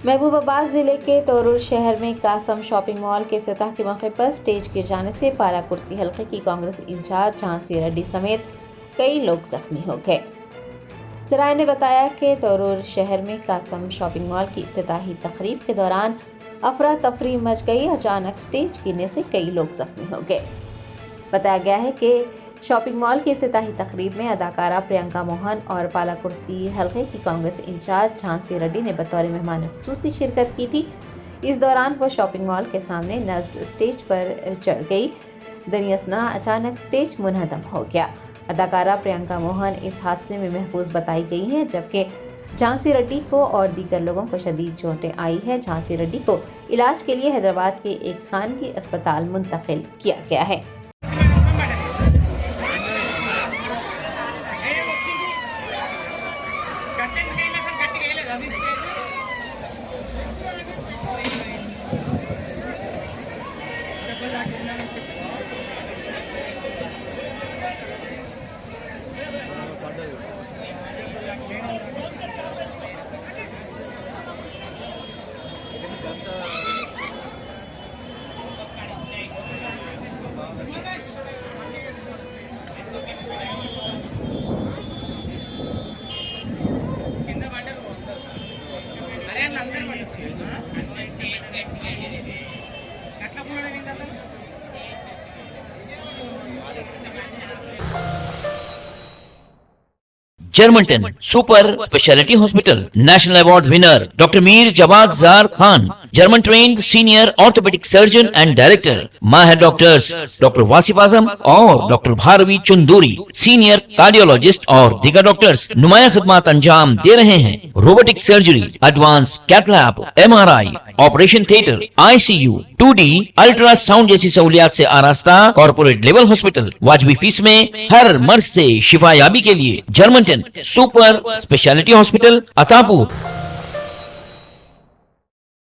महबूबाबाद जिले के तोरूर शहर में कासम शॉपिंग मॉल के इफ्तिताह के मौके पर स्टेज गिर जाने से पालाकुर्ती हलके की कांग्रेस इंचार्ज झांसी रेड्डी समेत कई लोग जख्मी हो गए। सराय ने बताया कि तोरूर शहर में कासम शॉपिंग मॉल की इफ्तिताही तकरीब के दौरान अफरा तफरी मच गई। अचानक स्टेज गिरने से कई लोग जख्मी हो गए। बताया गया है कि शॉपिंग मॉल की इफ्तिताही तकरीब में अदाकारा प्रियंका मोहन और पालाकुर्ती हलके की कांग्रेस इंचार्ज झांसी रेड्डी ने बतौर मेहमान खुसूसी शिरकत की थी। इस दौरान वो शॉपिंग मॉल के सामने नस्ब स्टेज पर चढ़ गई। दरियासना अचानक स्टेज मुनहदम हो गया। अदाकारा प्रियंका मोहन इस हादसे में महफूज बताई गई हैं, जबकि झांसी रेड्डी को और दीगर लोगों को शदीद चोटें आई हैं। झांसी रेड्डी को इलाज के लिए हैदराबाद के एक खानगी अस्पताल मुंतकिल किया गया है। Germanton super speciality hospital national award winner doctor Mir Jawad Jar Khan, German trained senior orthopaedic surgeon and director, माहिर डॉक्टर्स डॉक्टर वासिफ आजम और doctor Bharvi Chanduri, senior cardiologist और दीगर डॉक्टर्स नुमाया खिदमत अंजाम दे रहे हैं। Robotic surgery, advance cath lab, MRI, operation theatre, ICU, 2D ultrasound जैसी सहूलियात से आरास्ता कॉर्पोरेट लेवल हॉस्पिटल। वाजबी फीस में हर मर्ज से शिफायाबी के लिए Germanton super speciality hospital, Attapur.